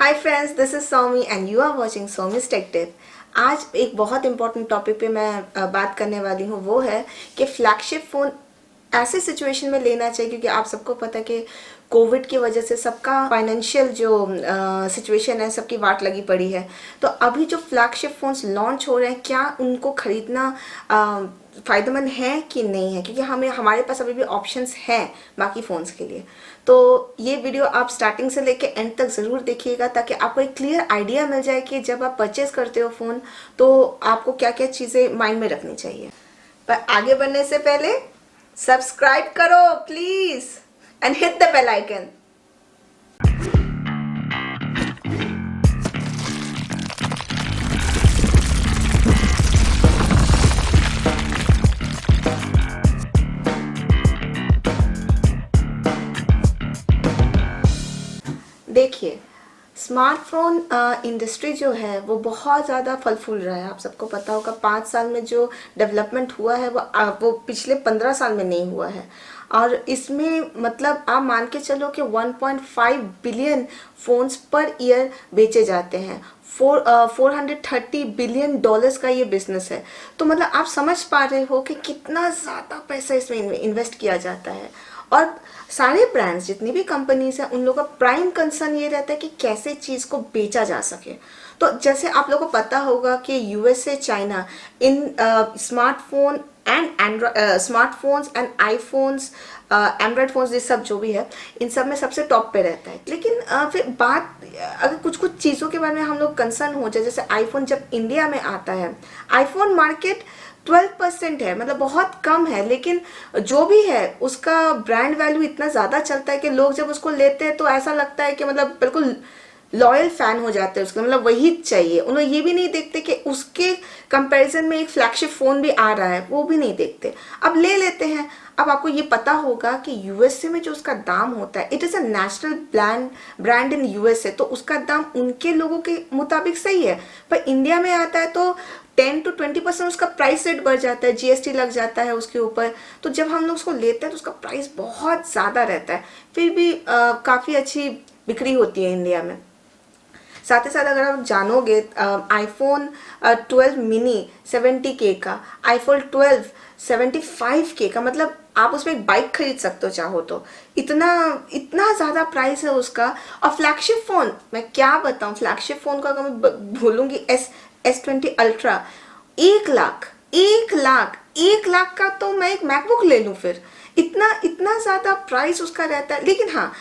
Hi friends, this is Soumi and you are watching Soumi's tech tip. आज एक बहुत important topic पे मैं बात करने वाली हूँ। वो है कि फ्लैगशिप फ़ोन ऐसे सिचुएशन में लेना चाहिए, क्योंकि आप सबको पता है कि कोविड की वजह से सबका फाइनेंशियल जो सिचुएशन है, सबकी वाट लगी पड़ी है। तो अभी जो फ्लैगशिप फ़ोन्स लॉन्च हो रहे हैं, क्या उनको ख़रीदना फ़ायदेमंद है कि नहीं है, क्योंकि हमारे पास अभी भी ऑप्शंस हैं बाकी फ़ोन्स के लिए। तो ये वीडियो आप स्टार्टिंग से लेके एंड तक ज़रूर देखिएगा, ताकि आपको एक क्लियर आइडिया मिल जाए कि जब आप परचेज़ करते हो फ़ोन तो आपको क्या क्या चीज़ें माइंड में रखनी चाहिए। पर आगे बढ़ने से पहले सब्सक्राइब करो please and hit the bell icon. देखिए, स्मार्टफोन इंडस्ट्री जो है वो बहुत ज़्यादा फल फूल रहा है। आप सबको पता होगा 5 साल में जो डेवलपमेंट हुआ है वो पिछले 15 साल में नहीं हुआ है। और इसमें मतलब आप मान के चलो कि 1.5 बिलियन फ़ोन्स पर ईयर बेचे जाते हैं। 430 बिलियन डॉलर्स का ये बिजनेस है। तो मतलब आप समझ पा रहे हो कि कितना ज़्यादा पैसा इसमें इन्वेस्ट किया जाता है। और सारे ब्रांड्स, जितनी भी कंपनीज हैं, उन लोगों का प्राइम कंसर्न ये रहता है कि कैसे चीज़ को बेचा जा सके। तो जैसे आप लोगों को पता होगा कि USA, China in smartphone and smartphones and iPhones, Android phones, ये सब जो भी है, इन सब में सबसे टॉप पे रहता है। लेकिन फिर बात अगर कुछ कुछ चीज़ों के बारे में हम लोग कंसर्न हो जाए, जैसे आईफोन जब इंडिया में आता है, आईफोन मार्केट 12% है, मतलब बहुत कम है। लेकिन जो भी है उसका ब्रांड वैल्यू इतना ज़्यादा चलता है कि लोग जब उसको लेते हैं तो ऐसा लगता है कि मतलब बिल्कुल लॉयल फैन हो जाते हैं उसके, मतलब वही चाहिए। उन्हें ये भी नहीं देखते कि उसके कंपैरिजन में एक फ्लैगशिप फ़ोन भी आ रहा है, वो भी नहीं देखते, अब ले लेते हैं। अब आपको ये पता होगा कि यूएसए में जो उसका दाम होता है, it is a national brand in USA, तो उसका दाम उनके लोगों के मुताबिक सही है। पर इंडिया में आता है तो 10 to 20% उसका प्राइस रेट बढ़ जाता है, जीएसटी लग जाता है उसके ऊपर। तो जब हम लोग उसको लेते हैं तो उसका प्राइस बहुत ज़्यादा रहता है, फिर भी काफ़ी अच्छी बिक्री होती है इंडिया में। साथ ही साथ अगर आप जानोगे, आईफोन 12 मिनी 70K का, आईफोन 12 75K का, मतलब आप उसमें एक बाइक खरीद सकते हो चाहो तो। इतना इतना ज़्यादा प्राइस है उसका। और फ्लैगशिप फ़ोन मैं क्या बताऊँ, फ्लैगशिप फ़ोन का अगर मैं बोलूँगी S20 अल्ट्रा, 1 लाख 1 लाख का तो मैं एक मैकबुक ले लूँ फिर। इतना इतना ज़्यादा प्राइस उसका रहता है। लेकिन हाँ,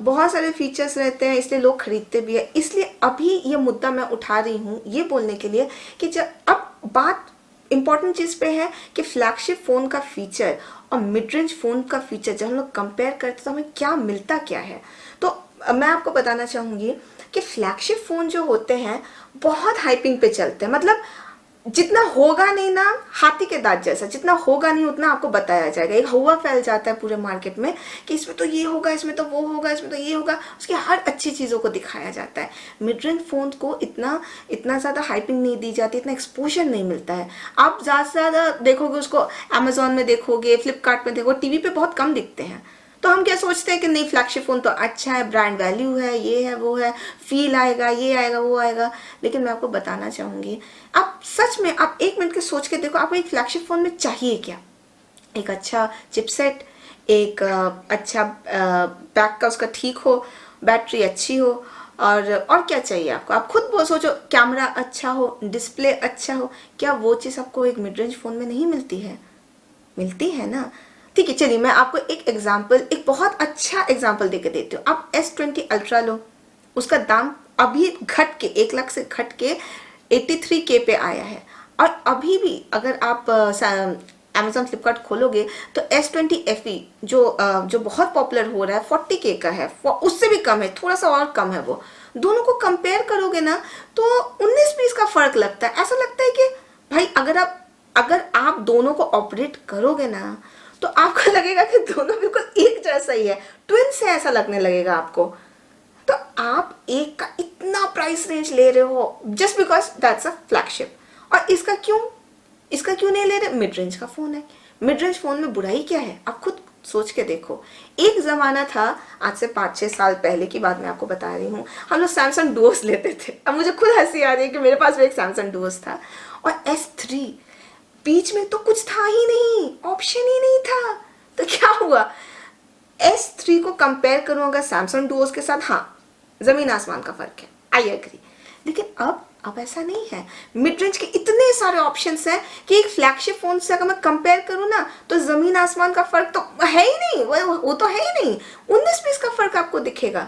बहुत सारे फीचर्स रहते हैं, इसलिए लोग खरीदते भी है। इसलिए अभी ये मुद्दा मैं उठा रही हूँ ये बोलने के लिए कि जब अब बात इम्पॉर्टेंट चीज़ पे है कि फ्लैगशिप फ़ोन का फीचर और मिड रेंज फ़ोन का फीचर जब हम लोग कंपेयर करते हैं तो हमें क्या मिलता क्या है। तो मैं आपको बताना चाहूँगी कि फ्लैगशिप फ़ोन जो होते हैं बहुत हाइपिंग पे चलते हैं। मतलब जितना होगा नहीं ना, हाथी के दांत जैसा, जितना होगा नहीं उतना आपको बताया जाएगा। एक हवा फैल जाता है पूरे मार्केट में कि इसमें तो ये होगा, इसमें तो वो होगा, इसमें तो ये होगा, उसकी हर अच्छी चीज़ों को दिखाया जाता है। मिड रेंज फ़ोन को इतना इतना ज़्यादा हाइपिंग नहीं दी जाती, इतना एक्सपोजर नहीं मिलता है। आप ज़्यादा से ज़्यादा देखोगे उसको अमेजोन में, देखोगे फ्लिपकार्ट में, देखो टीवी पे बहुत कम दिखते हैं। तो हम क्या सोचते हैं कि नहीं, फ्लैगशिप फ़ोन तो अच्छा है, ब्रांड वैल्यू है, ये है वो है, फील आएगा, ये आएगा वो आएगा। लेकिन मैं आपको बताना चाहूँगी, आप सच में आप 1 मिनट के सोच के देखो, आपको एक फ्लैगशिप फ़ोन में चाहिए क्या? एक अच्छा चिपसेट, एक अच्छा बैक का उसका ठीक हो, बैटरी अच्छी हो, और क्या चाहिए आपको? आप खुद वो सोचो, कैमरा अच्छा हो, डिस्प्ले अच्छा हो। क्या वो चीज़ आपको एक मिड रेंज फ़ोन में नहीं मिलती है? मिलती है ना। ठीक है, चलिए मैं आपको एक एग्जाम्पल, एक बहुत अच्छा एग्जाम्पल देके देती हूँ। आप S20 अल्ट्रा लो, उसका दाम अभी घट के 1 लाख से घट के 83K पे आया है। और अभी भी अगर आप अमेजोन फ्लिपकार्ट खोलोगे तो S20 FE जो बहुत पॉपुलर हो रहा है 40K का है, उससे भी कम है, थोड़ा सा और कम है वो। दोनों को कंपेयर करोगे ना तो 19-20 का फर्क लगता है। ऐसा लगता है कि भाई अगर आप दोनों को ऑपरेट करोगे ना तो आपको लगेगा कि दोनों बिल्कुल एक जैसा ही है, ट्विंस है, ऐसा लगने लगेगा आपको। तो आप एक का इतना प्राइस रेंज ले रहे हो just because that's a flagship. और इसका क्यों नहीं ले रहे? मिड रेंज का फ़ोन है। मिड रेंज फ़ोन में बुराई क्या है? आप खुद सोच के देखो, एक ज़माना था, आज से 5-6 साल पहले की बात मैं आपको बता रही हूँ, हम लोग सैमसंग डुओस लेते थे। अब मुझे खुद हंसी आ रही है कि मेरे पास भी एक सैमसंग डुओस था, और S3, बीच में तो कुछ था ही नहीं, ऑप्शन ही नहीं था। तो क्या हुआ, S3 को कंपेयर करूँ अगर सैमसंग डुओस के साथ, हाँ ज़मीन आसमान का फ़र्क है, आई एग्री। लेकिन अब ऐसा नहीं है। मिड रेंज के इतने सारे ऑप्शंस हैं कि एक फ्लैगशिप फ़ोन से अगर मैं कंपेयर करूँ ना, तो ज़मीन आसमान का फ़र्क तो है ही नहीं, वो तो है ही नहीं। 19-20 का फ़र्क आपको दिखेगा।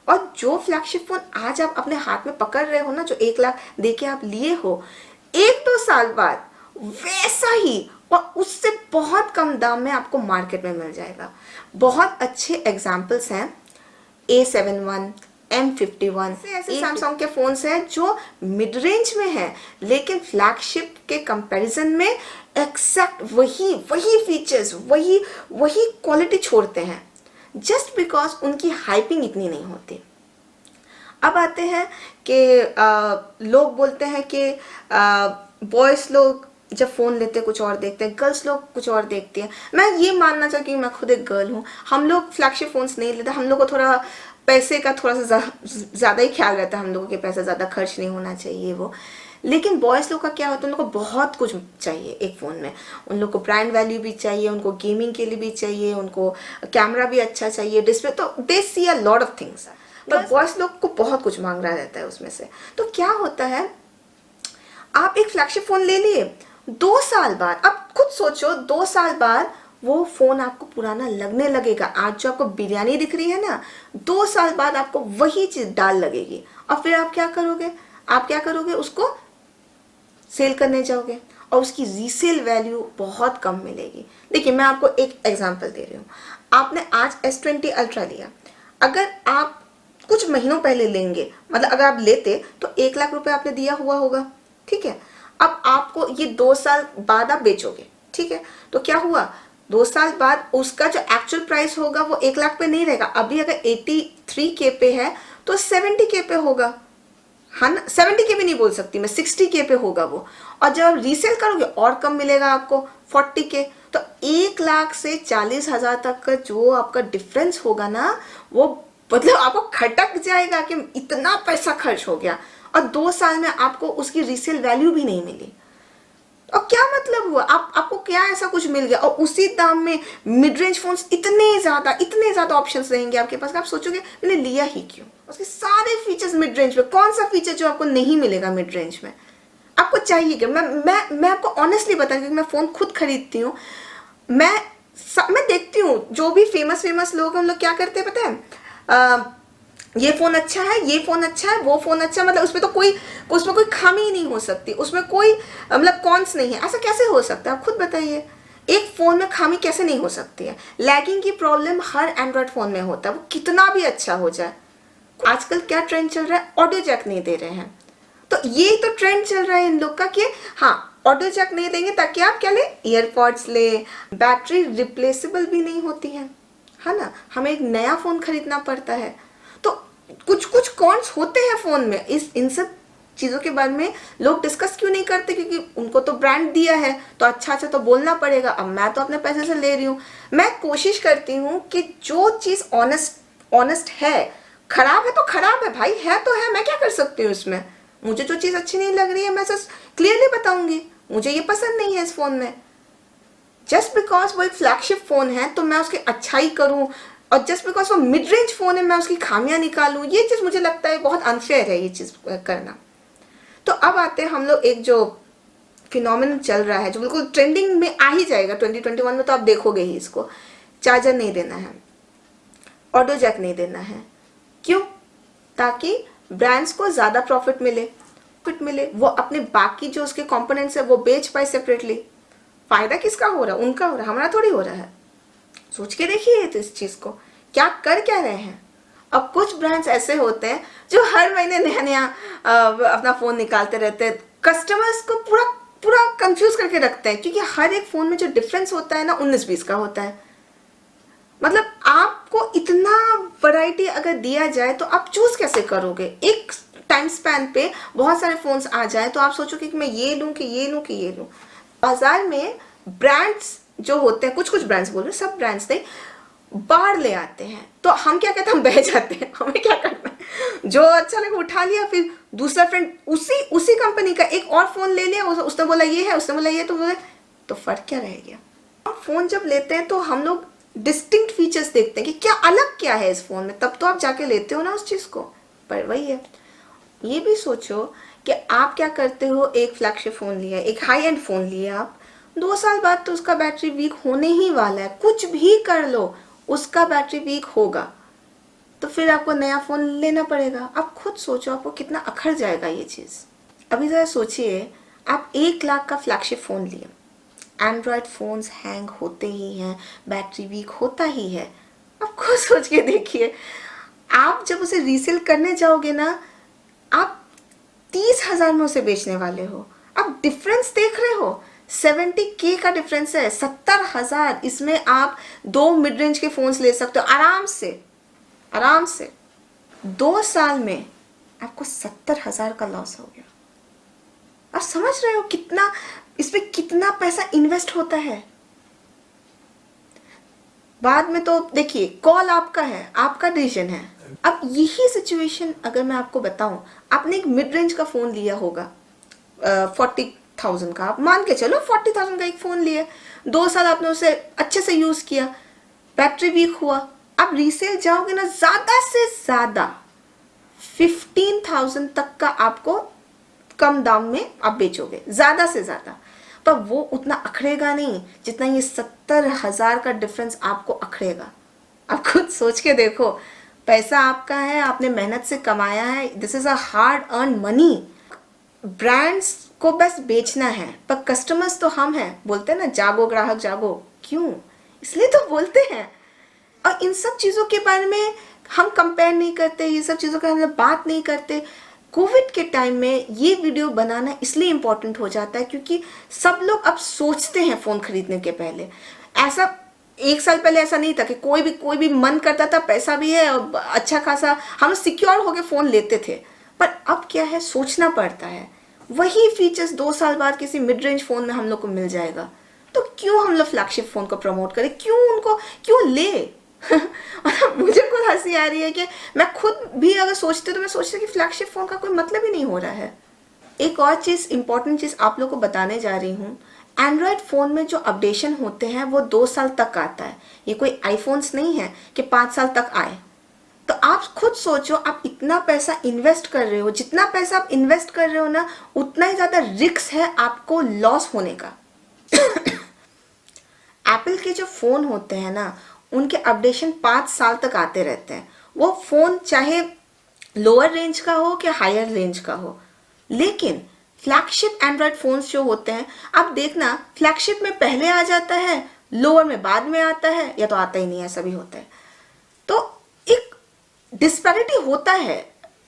और जो फ्लैगशिप फ़ोन आज आप अपने हाथ में पकड़ रहे हो ना, जो 1 लाख दे के आप लिए हो, 1-2 साल बाद वैसा ही और उससे बहुत कम दाम में आपको मार्केट में मिल जाएगा। बहुत अच्छे एग्जाम्पल्स हैं, A71, M51 ऐसे सैमसंग के फ़ोन्स हैं जो मिड रेंज में हैं, लेकिन फ्लैगशिप के कंपैरिजन में एक्जैक्ट वही फीचर्स, वही क्वालिटी छोड़ते हैं, जस्ट बिकॉज उनकी हाइपिंग इतनी नहीं होती। अब आते हैं कि लोग बोलते हैं कि बॉयज़ लोग जब फ़ोन लेते हैं कुछ और देखते हैं, गर्ल्स लोग कुछ और देखती हैं। मैं ये मानना चाहती हूँ, मैं खुद एक गर्ल हूँ, हम लोग फ्लैगशिप फ़ोन्स नहीं लेते, हम लोग को थोड़ा पैसे का थोड़ा सा ज़्यादा ही ख्याल रहता है, हम लोगों के पैसा ज़्यादा खर्च नहीं होना चाहिए वो। लेकिन बॉयज़ लोग का क्या होता है, उन लोग को बहुत कुछ चाहिए एक फ़ोन में। उन लोग को ब्रांड वैल्यू भी चाहिए, उनको गेमिंग के लिए भी चाहिए, उनको कैमरा भी अच्छा चाहिए, डिस्प्ले, तो दे सी अ लॉट ऑफ थिंग्स। पर बॉयज़ लोग को बहुत कुछ मांग रहा रहता है उसमें से। तो क्या होता है, आप एक फ्लैगशिप फ़ोन ले लिए, 2 साल बाद, अब खुद सोचो, 2 साल बाद वो फ़ोन आपको पुराना लगने लगेगा। आज जो आपको बिरयानी दिख रही है ना, 2 साल बाद आपको वही चीज़ दाल लगेगी। और फिर आप क्या करोगे, उसको सेल करने जाओगे और उसकी रीसेल वैल्यू बहुत कम मिलेगी। देखिए, मैं आपको एक एग्जांपल दे रही हूँ। आपने आज S20 अल्ट्रा लिया, अगर आप कुछ महीनों पहले लेंगे, मतलब अगर आप लेते तो 1 लाख रुपए आपने दिया हुआ होगा, ठीक है। अब आपको ये 2 साल बाद आप बेचोगे, ठीक है। तो क्या हुआ, 2 साल बाद उसका जो एक्चुअल प्राइस होगा वो 1 लाख पे नहीं रहेगा। अभी अगर 83K पे है तो 70K पे होगा, हाँ ना, 70K भी नहीं बोल सकती मैं, 60K पे होगा वो। और जब आप रीसेल करोगे और कम मिलेगा आपको, 40K। तो 1 लाख से 40,000 तक का जो आपका डिफरेंस होगा ना, वो मतलब आपको खटक जाएगा कि इतना पैसा खर्च हो गया, और 2 साल में आपको उसकी रीसेल वैल्यू भी नहीं मिली। और क्या मतलब हुआ, आपको क्या ऐसा कुछ मिल गया, और उसी दाम में मिड रेंज फोन्स इतने ज़्यादा ऑप्शंस रहेंगे आपके पास, आप सोचोगे मैंने लिया ही क्यों। उसके सारे फीचर्स मिड रेंज में, कौन सा फीचर जो आपको नहीं मिलेगा मिड रेंज में, आपको चाहिए क्या। मैं आपको ऑनेस्टली बता, क्योंकि मैं फ़ोन खुद खरीदती हूँ, मैं देखती हूँ जो भी फेमस लोग हैं, हम लोग क्या करते हैं पता है, ये फ़ोन अच्छा है, ये फ़ोन अच्छा है, वो फ़ोन अच्छा है, मतलब उसमें कोई खामी ही नहीं हो सकती, उसमें कोई मतलब कॉन्स नहीं है। ऐसा कैसे हो सकता है, आप खुद बताइए। एक फ़ोन में खामी कैसे नहीं हो सकती है। लैगिंग की प्रॉब्लम हर एंड्रॉयड फ़ोन में होता है, वो कितना भी अच्छा हो जाए। आजकल क्या ट्रेंड चल रहा है, ऑडियो जैक नहीं दे रहे हैं, तो ये तो ट्रेंड चल रहा है इन लोग का कि हाँ ऑडियो जैक नहीं देंगे ताकि आप क्या ले, ईयरपॉड्स ले। बैटरी रिप्लेसेबल भी नहीं होती है ना, हमें एक नया फ़ोन खरीदना पड़ता है। तो कुछ कॉन्स होते हैं फ़ोन में। इन सब चीज़ों के बारे में लोग डिस्कस क्यों नहीं करते, क्योंकि उनको तो ब्रांड दिया है तो अच्छा तो बोलना पड़ेगा। अब मैं तो अपने पैसे से ले रही हूँ, मैं कोशिश करती हूँ कि जो चीज़ ऑनेस्ट है, खराब है तो खराब है भाई, है तो है, मैं क्या कर सकती हूँ इसमें। मुझे जो चीज़ अच्छी नहीं लग रही है मैं क्लियरली बताऊंगी, मुझे ये पसंद नहीं है इस फ़ोन में। जस्ट बिकॉज वो एक फ्लैगशिप फ़ोन है तो मैं उसकी अच्छाई करूँ, और जस्ट बिकॉज वो मिड रेंज फ़ोन है मैं उसकी खामियां निकालूँ, ये चीज़ मुझे लगता है बहुत अनफेयर है ये चीज़ करना। तो अब आते हैं हम लोग, एक जो फिनोमेनन चल रहा है जो बिल्कुल ट्रेंडिंग में आ ही जाएगा 2021 में, तो आप देखोगे ही इसको। चार्जर नहीं देना है, ऑडियो जैक नहीं देना है। क्यों? ताकि ब्रांड्स को ज़्यादा प्रॉफिट मिले, वो अपने बाकी जो उसके कंपोनेंट्स है वो बेच पाए सेपरेटली। फ़ायदा किसका हो रहा है, उनका हो रहा है, हमारा थोड़ी हो रहा है। सोच के देखिए तो इस चीज़ को क्या रहे हैं। अब कुछ ब्रांड्स ऐसे होते हैं जो हर महीने नया अपना फ़ोन निकालते रहते हैं, कस्टमर्स को पूरा कंफ्यूज करके रखते हैं, क्योंकि हर एक फ़ोन में जो डिफरेंस होता है ना 19-20 का होता है। मतलब आपको इतना वैरायटी अगर दिया जाए तो आप चूज कैसे करोगे। एक टाइम स्पैन पे बहुत सारे फोन्स आ जाए तो आप सोचोगे कि मैं ये लूं कि ये लूं कि ये लूं। बाजार में ब्रांड्स जो होते हैं, कुछ कुछ ब्रांड्स बोल रहे हैं, सब ब्रांड्स नहीं, बाहर ले आते हैं। तो हम क्या कहते हैं, हम बह जाते हैं, हमें क्या करना है, जो अच्छा लगे उठा लिया, फिर दूसरा फ्रेंड उसी उसी कंपनी का एक और फोन ले लिया, उसने बोला ये है, उसने बोला ये, तो बोले तो फर्क क्या रह गया। हम फोन जब लेते हैं तो हम लोग डिस्टिंक्ट फीचर्स देखते हैं कि क्या अलग क्या है इस फोन में, तब तो आप जाके लेते हो ना उस चीज को। पर वही है, ये भी सोचो कि आप क्या करते हो, एक फ्लैगशिप फोन लिया, एक हाई एंड फोन लिया, आप 2 साल बाद तो उसका बैटरी वीक होने ही वाला है, कुछ भी कर लो उसका बैटरी वीक होगा, तो फिर आपको नया फोन लेना पड़ेगा। आप खुद सोचो आपको कितना अखर जाएगा ये चीज। अभी जरा सोचिए, आप 1 लाख का फ्लैगशिप फोन लिए, एंड्रॉयड फोन्स हैंग होते ही हैं, बैटरी वीक होता ही है। आप खुद सोच के देखिए, आप जब उसे रीसेल करने जाओगे ना, आप 30,000 में उसे बेचने वाले हो। आप डिफरेंस देख रहे हो, 70K का डिफरेंस है, 70,000। इसमें आप 2 मिड रेंज के फोन्स ले सकते हो आराम से, आराम से। 2 साल में आपको 70,000 का लॉस हो गया। आप समझ रहे हो कितना, इसमें कितना पैसा इन्वेस्ट होता है। बाद में तो देखिए, कॉल आपका है, आपका डिसीजन है। अब यही सिचुएशन अगर मैं आपको बताऊं, आपने एक मिड रेंज का फोन लिया होगा 40,000 का, आप मान के चलो 40,000 का एक फोन लिया, 2 साल आपने उसे अच्छे से यूज किया, बैटरी वीक हुआ, आप रीसेल जाओगे ना, ज्यादा से ज्यादा 15,000 तक का आपको कम दाम में आप बेचोगे, ज्यादा से ज्यादा। पर वो उतना अखड़ेगा नहीं जितना ये 70,000 का डिफरेंस आपको अखड़ेगा। आप खुद सोच के देखो, पैसा आपका है, आपने मेहनत से कमाया है, this is a hard earn money. Brands को बस बेचना है, पर कस्टमर्स तो हम हैं। बोलते हैं ना, जागो ग्राहक जागो, क्यों? इसलिए तो बोलते हैं। और इन सब चीज़ों के बारे में हम कंपेयर नहीं करते, ये सब चीज़ों का हम बात नहीं करते। कोविड के टाइम में ये वीडियो बनाना इसलिए इम्पोर्टेंट हो जाता है क्योंकि सब लोग अब सोचते हैं फ़ोन खरीदने के पहले। ऐसा 1 साल पहले ऐसा नहीं था कि कोई भी मन करता था, पैसा भी है और अच्छा खासा, हम सिक्योर होके फ़ोन लेते थे। पर अब क्या है, सोचना पड़ता है। वही फीचर्स 2 साल बाद किसी मिड रेंज फ़ोन में हम लोग को मिल जाएगा, तो क्यों हम लोग फ्लैगशिप फ़ोन को प्रमोट करें, क्यों उनको क्यों ले। और मुझे खुद हंसी आ रही है कि मैं खुद भी अगर सोचती तो मैं सोचती कि फ्लैगशिप फ़ोन का कोई मतलब ही नहीं हो रहा है। एक और चीज़, इंपॉर्टेंट चीज़ आप लोग को बताने जा रही हूँ, एंड्रॉयड फ़ोन में जो अपडेशन होते हैं वो 2 साल तक आता है। ये कोई आईफोन्स नहीं है कि 5 साल तक आए। तो आप खुद सोचो, आप इतना पैसा इन्वेस्ट कर रहे हो, जितना पैसा आप इन्वेस्ट कर रहे हो ना, उतना ही ज़्यादा रिस्क है आपको लॉस होने का। एप्पल के जो फ़ोन होते हैं ना, उनके अपडेशन 5 साल तक आते रहते हैं। वो फ़ोन चाहे लोअर रेंज का हो कि हायर रेंज का हो। लेकिन फ्लैगशिप एंड्रॉयड फ़ोन्स जो होते हैं, आप देखना, फ्लैगशिप में पहले आ जाता है, लोअर में बाद में आता है, या तो आता ही नहीं है, ऐसा भी होता है। तो एक डिस्पैरिटी होता है।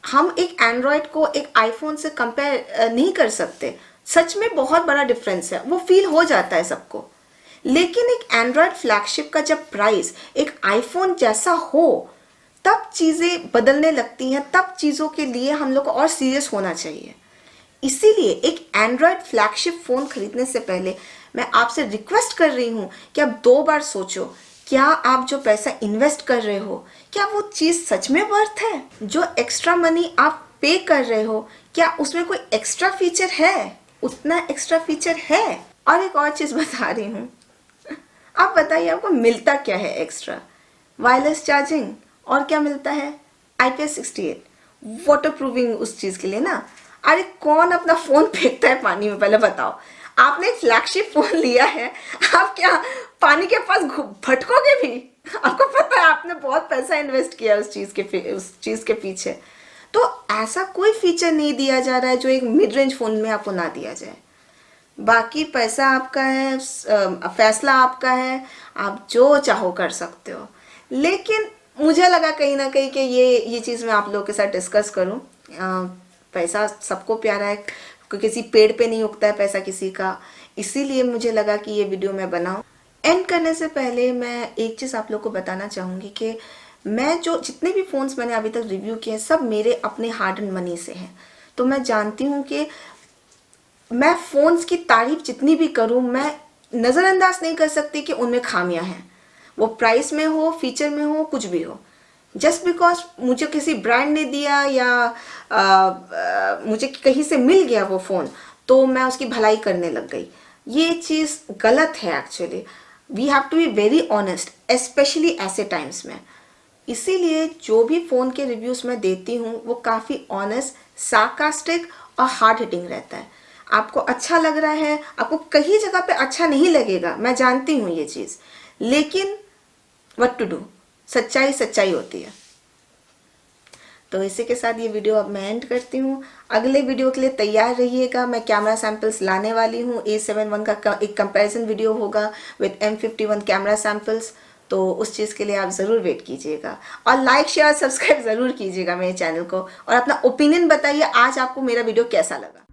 हम एक एंड्रॉयड को एक आईफोन से कंपेयर नहीं कर सकते। सच में बहुत बड़ा डिफरेंस है, वो फील हो जाता है सबको। लेकिन एक एंड्रॉयड फ्लैगशिप का जब प्राइस एक आईफोन जैसा हो, तब चीज़ें बदलने लगती हैं, तब चीज़ों के लिए हम लोग को और सीरियस होना चाहिए। इसीलिए एक एंड्रॉयड फ्लैगशिप फ़ोन खरीदने से पहले मैं आपसे रिक्वेस्ट कर रही हूँ कि आप 2 बार सोचो, क्या आप जो पैसा इन्वेस्ट कर रहे हो, क्या वो चीज़ सच में वर्थ है? जो एक्स्ट्रा मनी आप पे कर रहे हो, क्या उसमें कोई एक्स्ट्रा फीचर है? उतना एक्स्ट्रा फीचर है? और एक और चीज़ बता रही हूँ, आप बताइए आपको मिलता क्या है एक्स्ट्रा? वायरलेस चार्जिंग, और क्या मिलता है? IP68 वाटर प्रूफिंग उस चीज़ के लिए ना। अरे कौन अपना फ़ोन फेंकता है पानी में, पहले बताओ। आपने एक फ्लैगशिप फ़ोन लिया है, आप क्या पानी के पास भटकोगे भी? आपको पता है आपने बहुत पैसा इन्वेस्ट किया उस चीज़ के पीछे। तो ऐसा कोई फीचर नहीं दिया जा रहा है जो एक मिड रेंज फ़ोन में आपको ना दिया जाए। बाकी पैसा आपका है, फैसला आपका है, आप जो चाहो कर सकते हो। लेकिन मुझे लगा कहीं ना कहीं कि ये चीज़ मैं आप लोगों के साथ डिस्कस करूं। पैसा सबको प्यारा है, किसी पेड़ पे नहीं उगता है पैसा किसी का, इसीलिए मुझे लगा कि ये वीडियो मैं बनाऊं। एंड करने से पहले मैं एक चीज़ आप लोग को बताना चाहूँगी कि मैं जो जितने भी फ़ोन्स मैंने अभी तक रिव्यू किए हैं, सब मेरे अपने हार्ड एंड मनी से हैं। तो मैं जानती हूँ कि मैं फ़ोन्स की तारीफ जितनी भी करूँ, मैं नज़रअंदाज नहीं कर सकती कि उनमें खामियां हैं, वो प्राइस में हो, फीचर में हो, कुछ भी हो। जस्ट बिकॉज मुझे किसी ब्रांड ने दिया या मुझे कहीं से मिल गया वो फ़ोन, तो मैं उसकी भलाई करने लग गई। ये चीज़ गलत है actually. We have to be very honest, specially ऐसे टाइम्स में। इसीलिए जो भी फ़ोन के रिव्यूज़ मैं देती हूँ वो काफ़ी ऑनेस्ट, सार्कास्टिक और हार्ड हिटिंग रहता है। आपको अच्छा लग रहा है, आपको कहीं जगह पे अच्छा नहीं लगेगा, मैं जानती हूँ ये चीज़, लेकिन व्हाट टू डू, सच्चाई सच्चाई होती है। तो इसी के साथ ये वीडियो अब मैं एंड करती हूँ। अगले वीडियो के लिए तैयार रहिएगा, मैं कैमरा सैंपल्स लाने वाली हूँ। A71 का एक कंपैरिजन वीडियो होगा विद M51 कैमरा सैंपल्स, तो उस चीज़ के लिए आप ज़रूर वेट कीजिएगा। और लाइक शेयर सब्सक्राइब ज़रूर कीजिएगा मेरे चैनल को, और अपना ओपिनियन बताइए आज आपको मेरा वीडियो कैसा लगा।